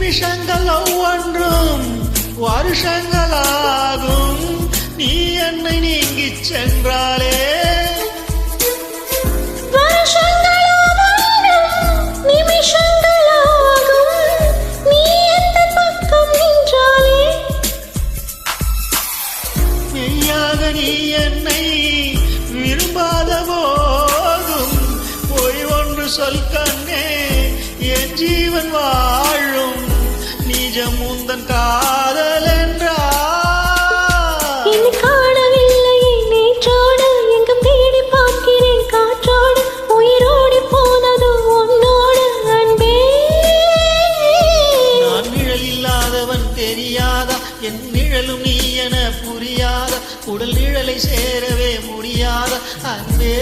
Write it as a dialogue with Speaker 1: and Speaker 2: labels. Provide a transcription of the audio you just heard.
Speaker 1: நிமிஷங்கள் ஒவ்வொன்றும் வருஷங்களாகும். நீ என்னை நீங்கிச் சென்றாலே நீ என்னை விரும்பாத போதும் பொய் ஒன்று சொல் கண்ணே, என் ஜீவன் வாழும் நிஜம் உந்தன் காதல் என்றால்.
Speaker 2: காணவில்லை நேற்றோடு எங்கும் தேடி பார்க்கிறேன் காற்றோடு, உயிரோடி போனது உன்னோடு அன்பே.
Speaker 1: நான் நிழல் இல்லாதவன் தெரியாதா, என் நிழலும் நீ என புரியாத, உடல் நிழலை சேரவே முடியாத அன்பே.